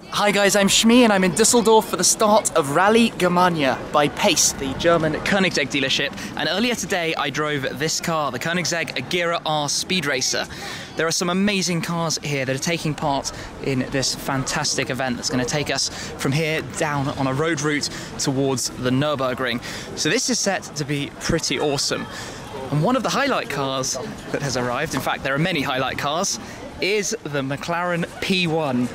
Hi guys, I'm Shmee and I'm in Düsseldorf for the start of Rallye Germania by Pace, the German Koenigsegg dealership. And earlier today I drove this car, the Koenigsegg Agera R Speed Racer. There are some amazing cars here that are taking part in this fantastic event that's going to take us from here down on a road route towards the Nürburgring. So this is set to be pretty awesome. And one of the highlight cars that has arrived, in fact there are many highlight cars, is the McLaren P1.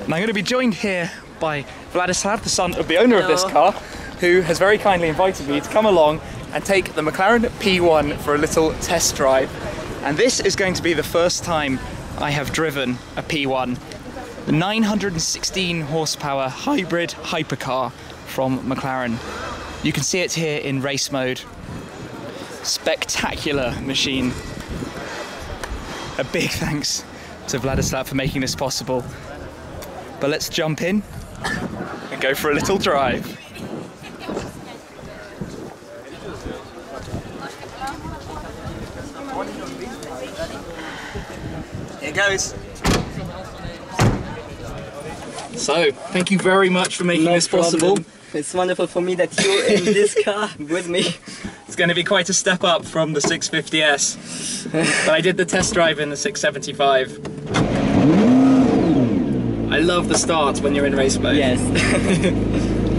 And I'm going to be joined here by Vlad, the son of the owner of this car, who has very kindly invited me to come along and take the McLaren P1 for a little test drive. And this is going to be the first time I have driven a P1. The 916 horsepower hybrid hypercar from McLaren. You can see it here in race mode. Spectacular machine. A big thanks to Vlad for making this possible. But let's jump in and go for a little drive. Here goes. So, thank you very much for making this possible. It's wonderful for me that you're in this car with me. It's going to be quite a step up from the 650S. But I did the test drive in the 675. I love the start when you're in race mode. Yes.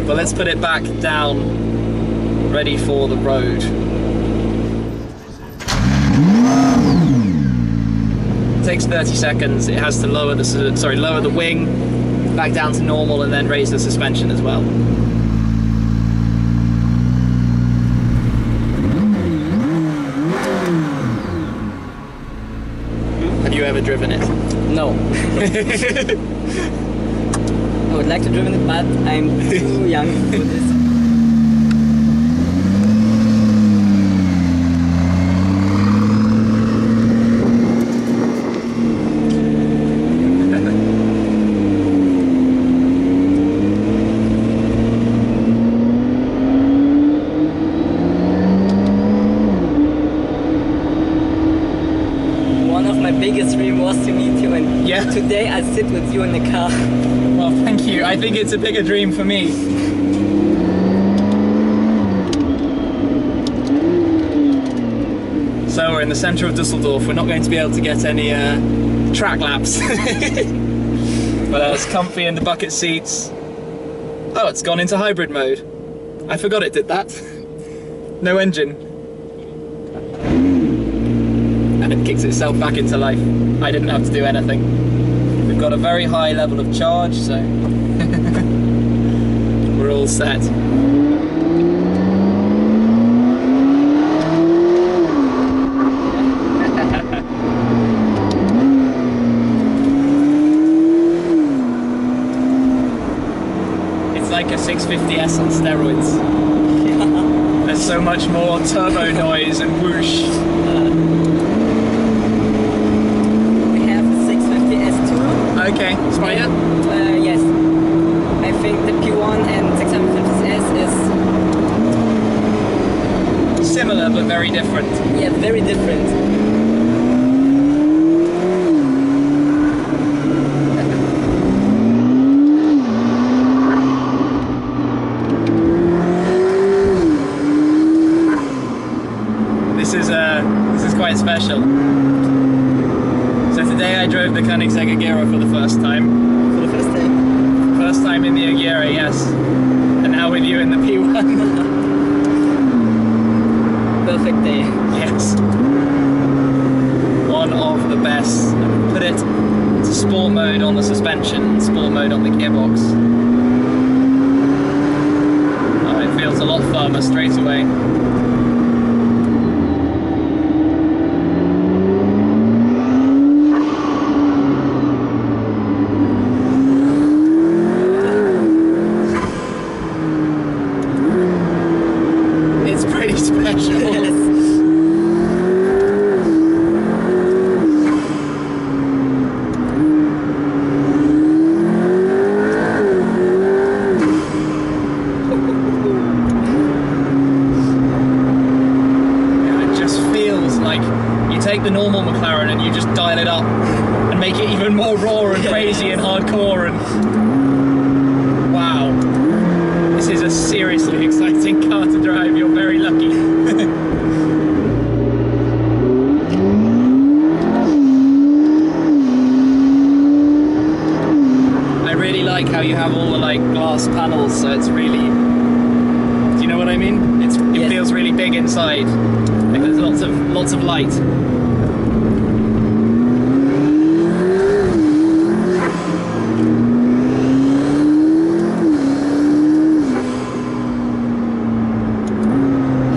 But let's put it back down, ready for the road. It takes 30 seconds. It has to lower the wing back down to normal and then raise the suspension as well. Have you ever driven it? No. I would like to drive it, but I'm too young for this. One of my biggest dreams was to meet you, and today I sit with you in the car. Well, thank you. I think it's a bigger dream for me. So we're in the centre of Düsseldorf. We're not going to be able to get any track laps. But it's comfy in the bucket seats. Oh, it's gone into hybrid mode. I forgot it did that. No engine. And it kicks itself back into life. I didn't have to do anything. We've got a very high level of charge, so we're all set. It's like a 650S on steroids. There's so much more turbo noise and whoosh. Okay, Spire? Yes. I think the P1 and 650S is similar but very different. Yeah, very different. This is quite special. So today I drove the Koenigsegg Agera for the first time. For the first time? First time in the Agera, yes. And now with you in the P1. Perfect day. Yes. One of the best. I put it to sport mode on the suspension, sport mode on the gearbox. Oh, it feels a lot firmer straight away. take the normal McLaren and you just dial it up and make it even more raw and crazy and hardcore, and wow, this is a seriously exciting car to drive. You're very lucky. I really like how you have all the like glass panels, so it's really, do you know what I mean? It feels really big inside. Like there's lots of light.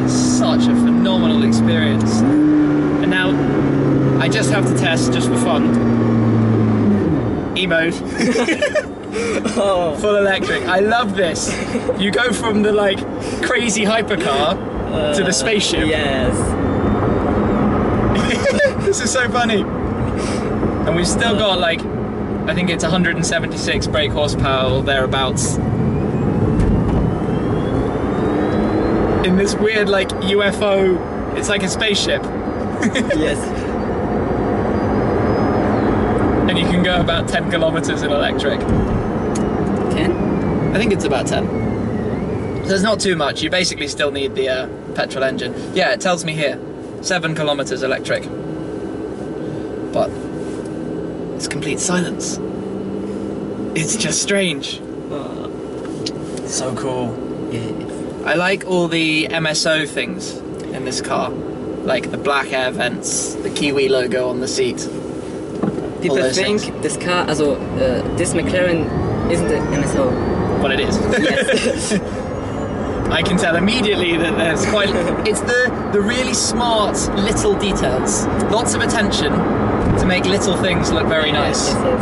It's such a phenomenal experience. And now I just have to test, just for fun, E-mode. Oh. Full electric. I love this. You go from the like crazy hypercar to the spaceship. Yes. This is so funny. And we've still got like, I think it's 176 brake horsepower or thereabouts. In this weird like UFO, it's like a spaceship. Yes. And you can go about 10 kilometers in electric. 10? I think it's about 10. So it's not too much. You basically still need the petrol engine. Yeah, it tells me here, 7 kilometers electric. But it's complete silence. It's just strange. So cool. Yeah. I like all the MSO things in this car. Like the black air vents, the Kiwi logo on the seat. People think this car, this McLaren isn't an MSO. Well, it is. Yes. I can tell immediately that there's quite... It's the really smart little details. Lots of attention to make little things look very nice. Yes, yes.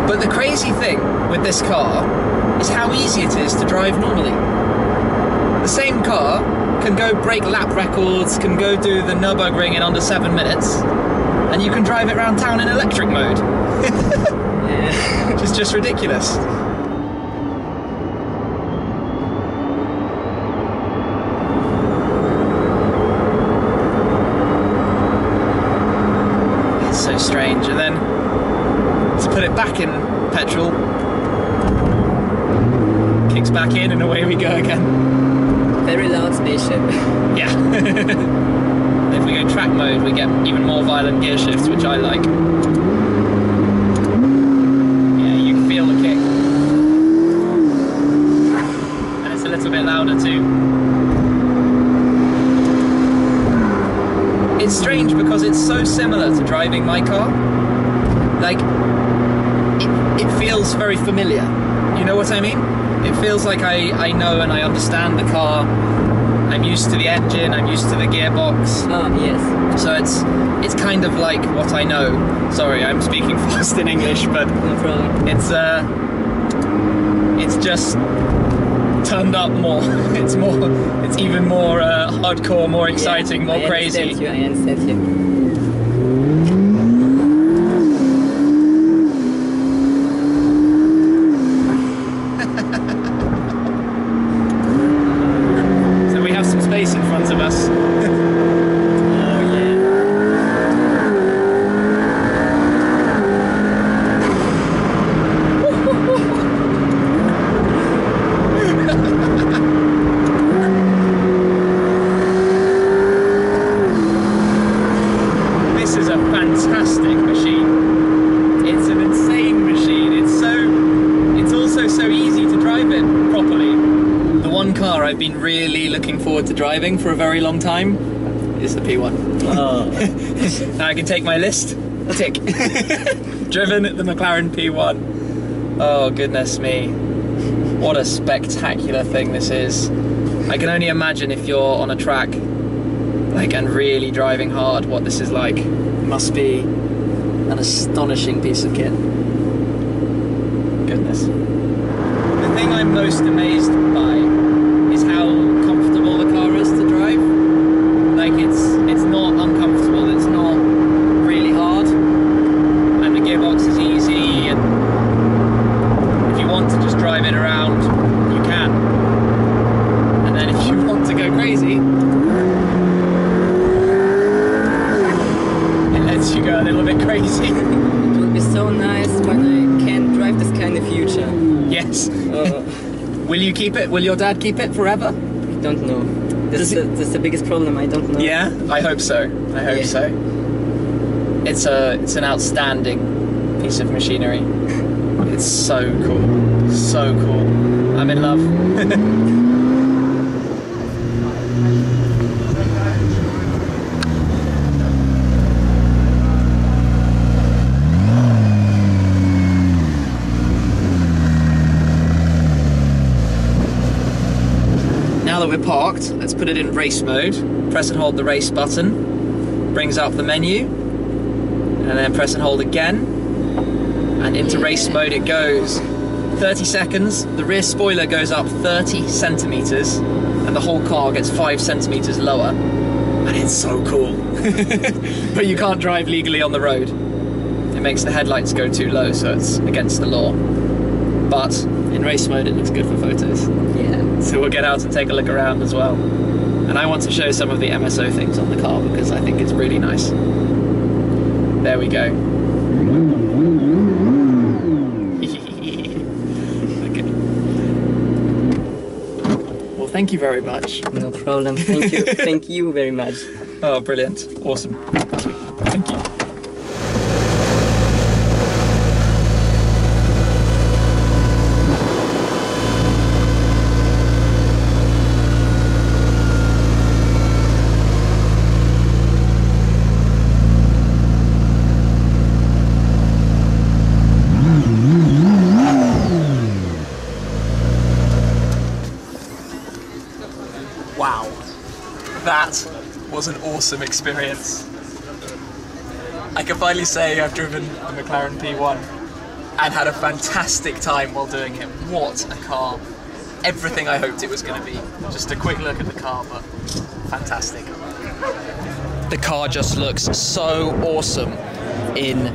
But the crazy thing with this car is how easy it is to drive normally. The same car can go break lap records, can go do the Nürburgring in under 7 minutes, and you can drive it around town in electric mode. Yeah. Which is just ridiculous. It's so strange. And then to put it back in petrol, kicks back in and away we go again. Very loud spaceship. Yeah. If we go track mode, we get even more violent gear shifts, which I like. Yeah, you can feel the kick. And it's a little bit louder too. It's strange because it's so similar to driving my car. Like, it feels very familiar. You know what I mean? It feels like I know and I understand the car. I'm used to the engine, I'm used to the gearbox. Yes. So it's kind of like what I know. Sorry, I'm speaking fast in English, but No problem. it's just turned up more. It's even more hardcore, more exciting, more crazy. I understand you. In front of us. This is a fantastic machine. It's an insane machine. It's also so easy to drive it properly. The one car I've been really looking forward to driving for a very long time is the P1. Oh. Now I can take my list. Tick. Driven the McLaren P1. Oh goodness me. What a spectacular thing this is. I can only imagine if you're on a track like and really driving hard what this is like. It must be an astonishing piece of kit. Goodness. The thing I'm most amazed by is how comfortable the car is to drive. Like it's not uncomfortable, it's not really hard, and the gearbox is easy, and if you want to just drive it around, you can. And then if you want to go crazy, you go a little bit crazy. It will be so nice when I can drive this car in the future. Yes. Will you keep it? Will your dad keep it forever? I don't know. This is the biggest problem. I don't know. Yeah, I hope so. I hope so. It's an outstanding piece of machinery. It's so cool. So cool. I'm in love. Now that we're parked, let's put it in race mode. Press and hold the race button, brings up the menu, and then press and hold again, and into race mode it goes. 30 seconds, the rear spoiler goes up 30 centimeters, and the whole car gets 5 centimeters lower, and it's so cool. But you can't drive legally on the road. It makes the headlights go too low, so it's against the law. But in race mode it looks good for photos. Yeah. So we'll get out and take a look around as well. And I want to show some of the MSO things on the car because I think it's really nice. There we go. Okay. Well, thank you very much. No problem. Thank you. Thank you very much. Oh, brilliant. Awesome. Thank you. Wow, that was an awesome experience. I can finally say I've driven the McLaren P1 and had a fantastic time while doing it. What a car. Everything I hoped it was going to be. Just a quick look at the car, but fantastic. The car just looks so awesome in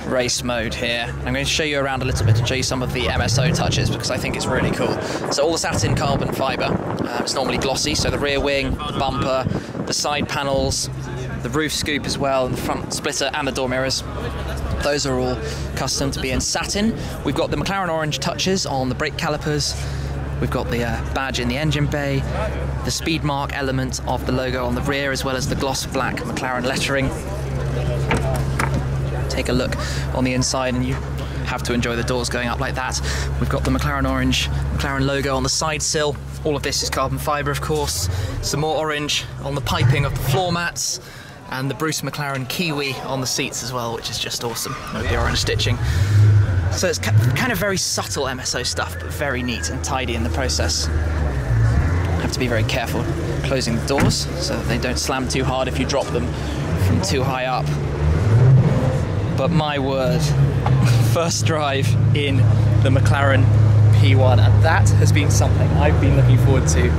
race mode here. I'm going to show you around a little bit and show you some of the MSO touches because I think it's really cool. So all the satin carbon fibre, it's normally glossy, so the rear wing, the bumper, the side panels, the roof scoop as well, and the front splitter and the door mirrors. Those are all custom to be in satin. We've got the McLaren orange touches on the brake calipers. We've got the badge in the engine bay, the speed mark element of the logo on the rear, as well as the gloss black McLaren lettering. Take a look on the inside and you have to enjoy the doors going up like that. We've got the McLaren orange, McLaren logo on the side sill. All of this is carbon fibre, of course. Some more orange on the piping of the floor mats, and the Bruce McLaren Kiwi on the seats as well, which is just awesome with the orange stitching. So it's kind of very subtle MSO stuff, but very neat and tidy in the process. Have to be very careful closing the doors so that they don't slam too hard if you drop them from too high up. But my word, first drive in the McLaren P1, and that has been something I've been looking forward to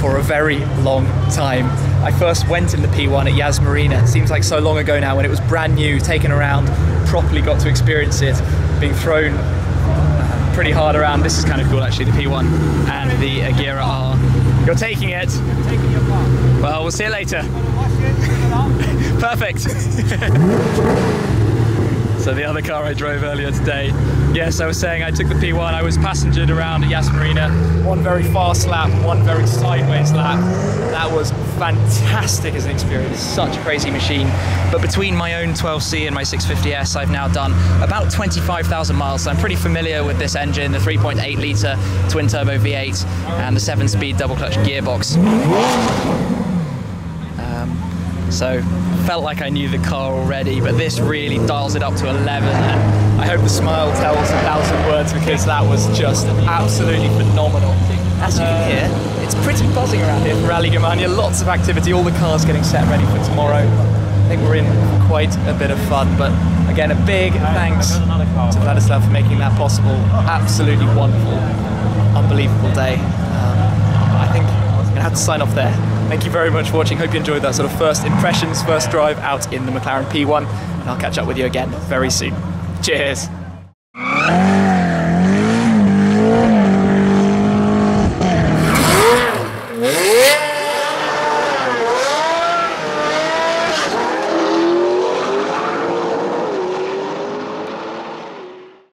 for a very long time. I first went in the P1 at Yas Marina. It seems like so long ago now, when it was brand new, taken around, properly got to experience it, being thrown pretty hard around. This is kind of cool actually, the P1 and the Agera R. You're taking it? I'm taking your car. Well, we'll see you later. Perfect. So the other car I drove earlier today, yes, I was saying I took the P1, I was passengered around at Yas Marina, one very fast lap, one very sideways lap. That was fantastic as an experience, such a crazy machine. But between my own 12C and my 650S, I've now done about 25,000 miles, so I'm pretty familiar with this engine, the 3.8 litre twin turbo V8 and the 7-speed double clutch gearbox. So felt like I knew the car already, but this really dials it up to 11, and I hope the smile tells 1,000 words because that was just absolutely phenomenal. As you can hear, it's pretty buzzing around here for Rallye Germania, lots of activity, all the cars getting set ready for tomorrow. I think we're in for quite a bit of fun, but again, a big thanks to Vlad for making that possible. Absolutely wonderful, unbelievable day. I think I'm going to have to sign off there. Thank you very much for watching. Hope you enjoyed that sort of first impressions, first drive out in the McLaren P1, and I'll catch up with you again very soon. Cheers.